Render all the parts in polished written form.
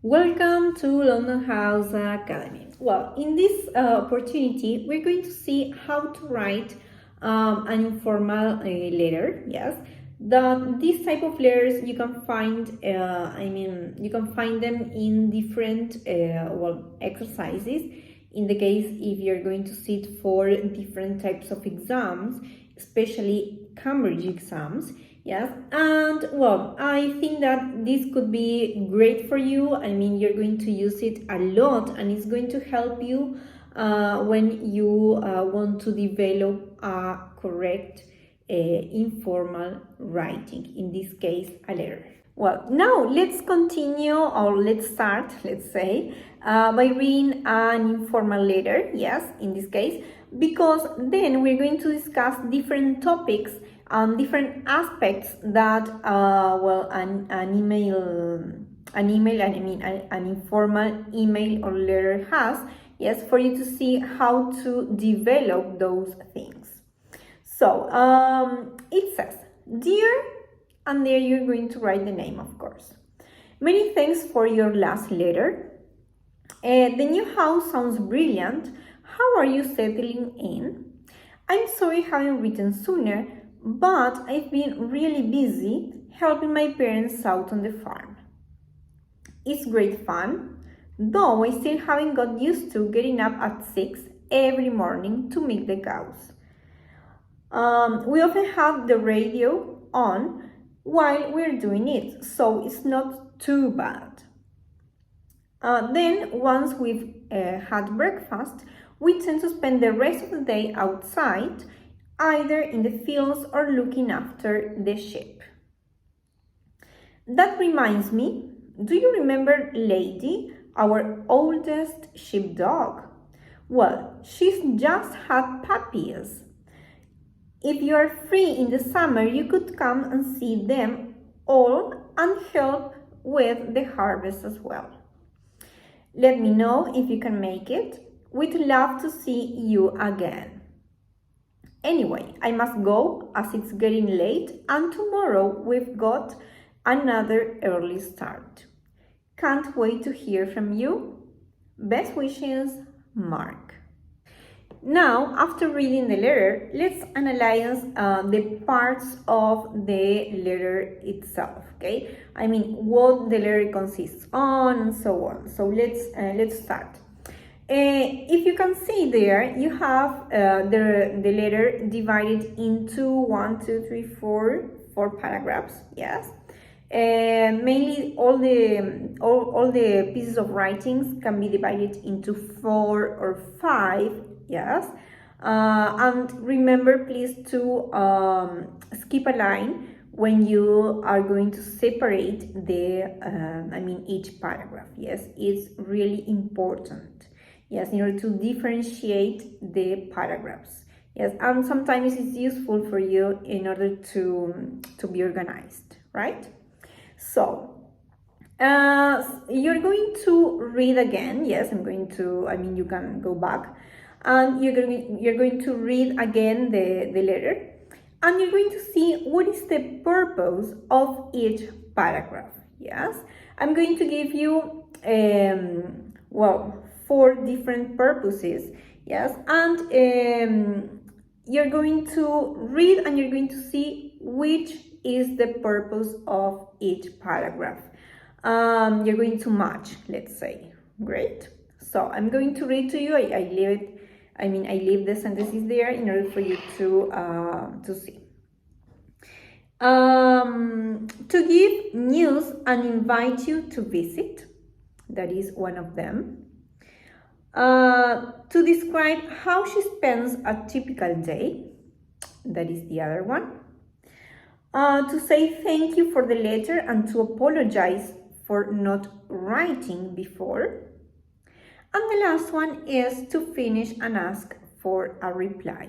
Welcome to London House Academy. Well, in this opportunity, we're going to see how to write an informal letter. Yes, these type of letters you can find. You can find them in different exercises. In the case if you're going to sit for different types of exams, especially Cambridge exams. Yes, and well, I think that this could be great for you. I mean, you're going to use it a lot and it's going to help you when you want to develop a correct informal writing, in this case, a letter. Well, now let's continue, or let's start, let's say, by reading an informal letter, yes, in this case, because then we're going to discuss different topics, different aspects that, an informal email or letter has, yes, for you to see how to develop those things. So, it says, "Dear," and there you're going to write the name, of course. "Many thanks for your last letter. The new house sounds brilliant. How are you settling in? I'm sorry I haven't written sooner, but I've been really busy helping my parents out on the farm. It's great fun, though I still haven't got used to getting up at 6 every morning to milk the cows. We often have the radio on while we're doing it, so it's not too bad. Then, once we've had breakfast, we tend to spend the rest of the day outside, either in the fields or looking after the sheep. That reminds me, do you remember Lady, our oldest sheepdog? Well, she's just had puppies. If you are free in the summer, you could come and see them all and help with the harvest as well. Let me know if you can make it. We'd love to see you again. Anyway, I must go as it's getting late and tomorrow we've got another early start. Can't wait to hear from you. Best wishes, Mark." Now, after reading the letter, let's analyze the parts of the letter itself, okay? I mean, what the letter consists on and so on. So let's start. If you can see there, you have the letter divided into 4 paragraphs, yes? Mainly all the pieces of writings can be divided into 4 or 5, yes? And remember, please, to skip a line when you are going to separate each paragraph. Yes, it's really important. Yes, in order to differentiate the paragraphs. Yes, and sometimes it's useful for you in order to be organized, right? So, you're going to read again. Yes, you can go back. And you're going to read again the letter. And you're going to see what is the purpose of each paragraph. Yes, I'm going to give you, 4 different purposes. Yes, and you're going to read and you're going to see which is the purpose of each paragraph. You're going to match, let's say. Great. So I'm going to read to you. I leave the sentences there in order for you to see. To give news and invite you to visit. That is one of them. To describe how she spends a typical day. That is the other one. To say thank you for the letter and to apologize for not writing before. And the last one is to finish and ask for a reply.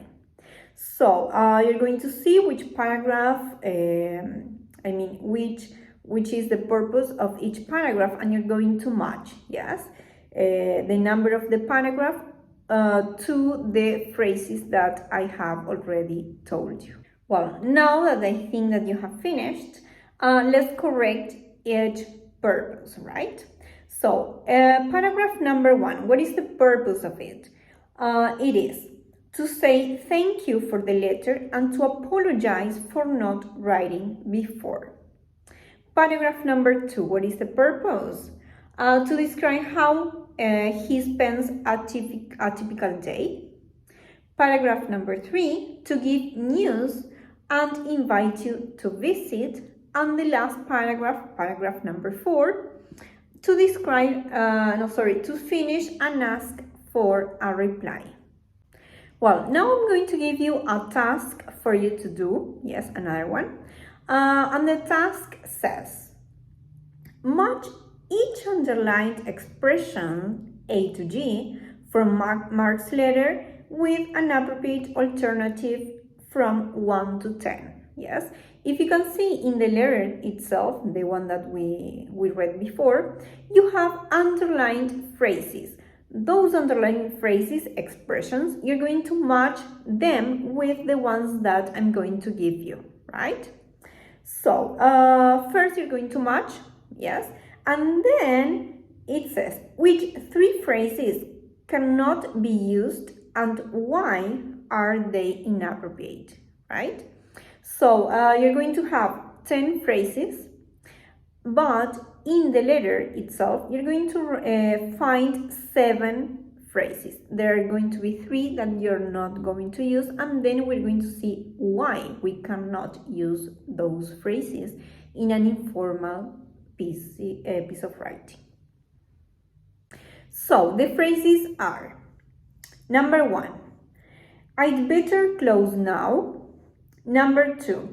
So you're going to see which paragraph, which is the purpose of each paragraph, and you're going to match, yes, the number of the paragraph to the phrases that I have already told you. Well, now that I think that you have finished, let's correct each purpose, right? So, paragraph number 1, what is the purpose of it? It is to say thank you for the letter and to apologize for not writing before. Paragraph number 2, what is the purpose? To describe how he spends a typical day. Paragraph number 3, to give news and invite you to visit. And the last paragraph, paragraph number 4, to describe, to finish and ask for a reply. Well, now I'm going to give you a task for you to do. Yes, another one. And the task says, match each underlined expression A to G from Mark's letter with an appropriate alternative from 1 to 10. Yes, if you can see in the letter itself, the one that we read before, you have underlined phrases. Those underlined phrases, expressions, you're going to match them with the ones that I'm going to give you, right? So, first you're going to match, yes, and then it says which 3 phrases cannot be used and why are they inappropriate, right? So, you're going to have 10 phrases, but in the letter itself, you're going to find 7 phrases. There are going to be 3 that you're not going to use, and then we're going to see why we cannot use those phrases in an informal piece of writing. So, the phrases are, number 1, I'd better close now. Number 2,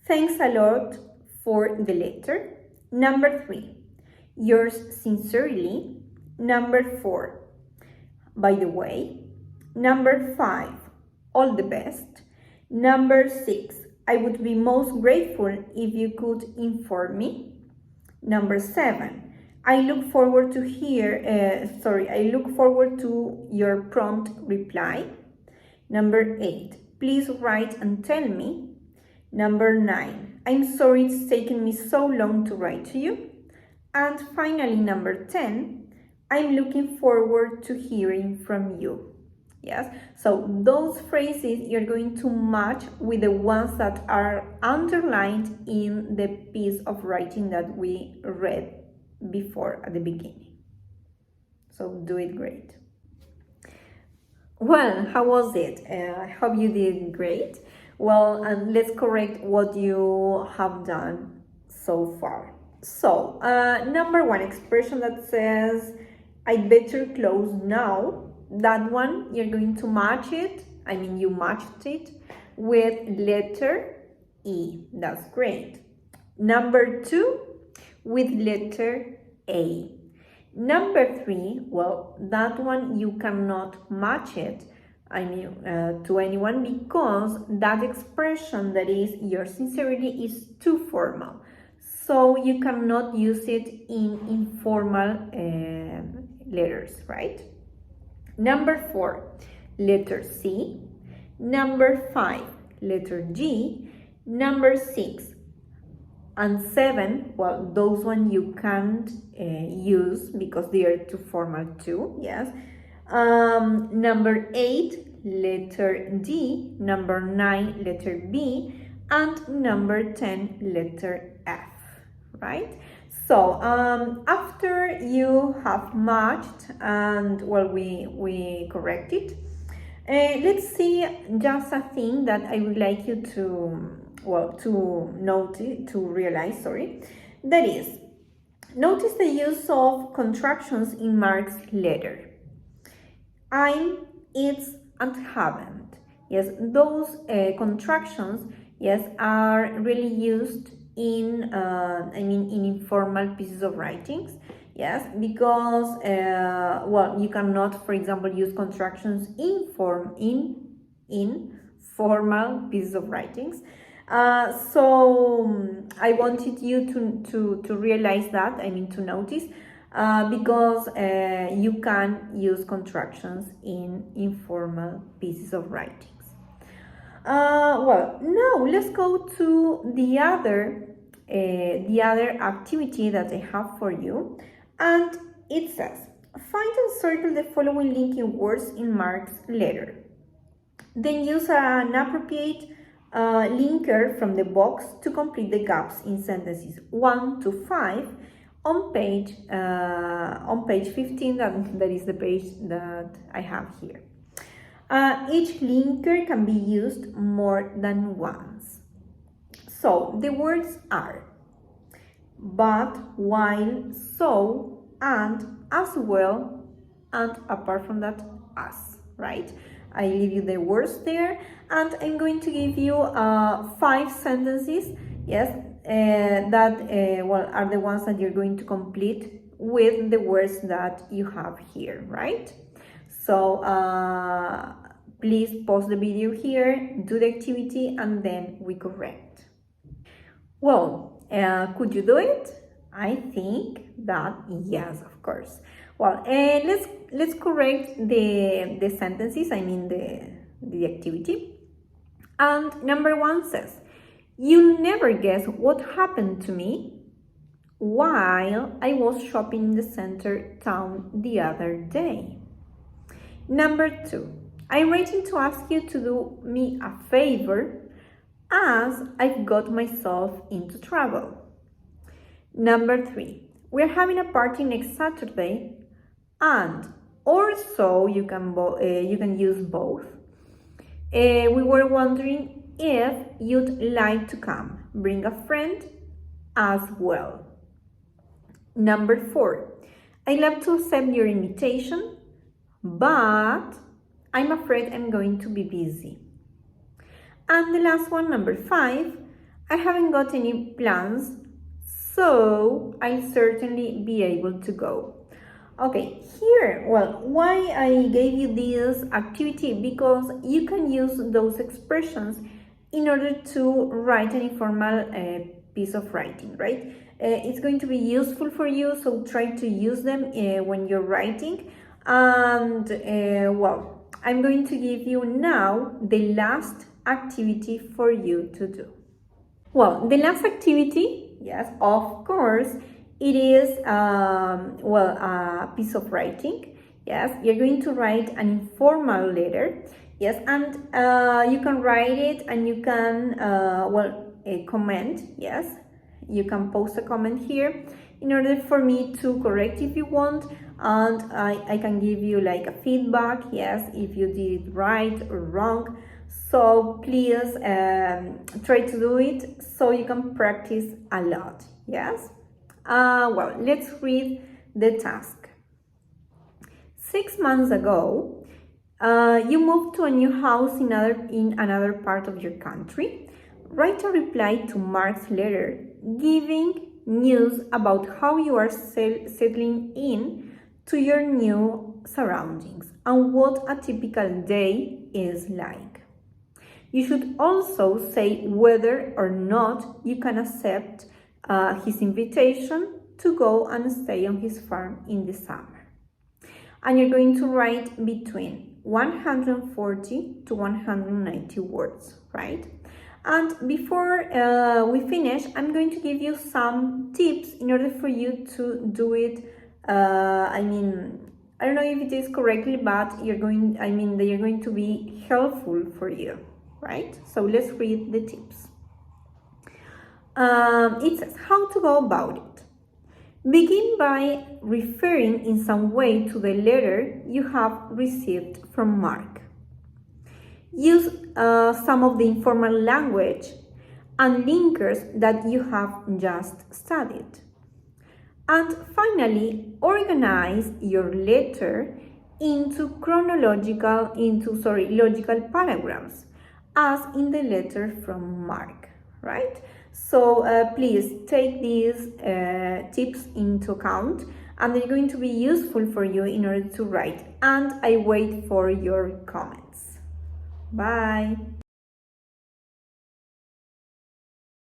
thanks a lot for the letter. Number 3, yours sincerely. Number 4, by the way. Number 5, all the best. Number 6, I would be most grateful if you could inform me. Number 7, I look forward to your prompt reply. Number 8, please write and tell me. Number 9, I'm sorry it's taken me so long to write to you. And finally, number 10, I'm looking forward to hearing from you. Yes, so those phrases you're going to match with the ones that are underlined in the piece of writing that we read before at the beginning. So do it great. Well, how was it? I hope you did great. Well, and let's correct what you have done so far. So, number 1, expression that says, I'd better close now. That one, you're going to match it. You matched it with letter E. That's great. Number 2, with letter A. Number 3, well, that one you cannot match it, to anyone because that expression that is your sincerity is too formal. So you cannot use it in informal letters, right? Number 4, letter C. Number 5, letter G. Number 6 and 7, well, those one you can't use because they are too formal too, yes. Number 8, letter D. Number 9, letter B. And number 10, letter F, right? So, after you have matched and, well, we corrected, let's see just a thing that I would like you to realize, that is, notice the use of contractions in Mark's letter. I'm, it's, and haven't. Yes, those contractions, yes, are really used in informal pieces of writings. Yes, because you cannot, for example, use contractions in formal pieces of writings. So I wanted you to realize that, to notice, because you can use contractions in informal pieces of writings. Well, now let's go to the other activity that I have for you, And it says, find and circle the following linking words in Mark's letter. Then use an appropriate linker from the box to complete the gaps in sentences 1 to 5 on page 15, that is the page that I have here. Each linker can be used more than once. So the words are but, while, so, and, as well, and apart from that, as, right? I leave you the words there, and I'm going to give you 5 sentences, yes, that are the ones that you're going to complete with the words that you have here, right? So please pause the video here, do the activity, and then we correct. Well, could you do it? I think that yes, of course. Well, let's correct the sentences. I mean the activity. And number 1 says, "You'll never guess what happened to me while I was shopping in the center town the other day." Number 2, I'm writing to ask you to do me a favor as I've got myself into trouble. Number 3, we're having a party next Saturday, and or so you can use both. We were wondering if you'd like to come. Bring a friend as well. Number 4, I'd love to accept your invitation, but I'm afraid I'm going to be busy. And the last one, number 5, I haven't got any plans, so I'll certainly be able to go. Okay, here, well, why I gave you this activity? Because you can use those expressions in order to write an informal piece of writing, right? It's going to be useful for you, so try to use them when you're writing. And well, I'm going to give you now the last activity for you to do. Well, the last activity, yes, of course, it is, a piece of writing. Yes, you're going to write an informal letter. Yes, and you can write it and you can, comment. Yes, you can post a comment here in order for me to correct if you want, and I can give you like a feedback, yes, if you did it right or wrong. So please try to do it so you can practice a lot, yes? Well, let's read the task. 6 months ago, you moved to a new house in another part of your country. Write a reply to Mark's letter giving news about how you are settling in to your new surroundings and what a typical day is like. You should also say whether or not you can accept his invitation to go and stay on his farm in the summer. And you're going to write between 140 to 190 words, right? And before we finish, I'm going to give you some tips in order for you to do it. I don't know if it is correctly, but they are going to be helpful for you, right? So let's read the tips. It says how to go about it. Begin by referring in some way to the letter you have received from Mark. Use some of the informal language and linkers that you have just studied. And finally, organize your letter into logical paragraphs, as in the letter from Mark, right? So please take these tips into account, and they're going to be useful for you in order to write. And I wait for your comments. Bye.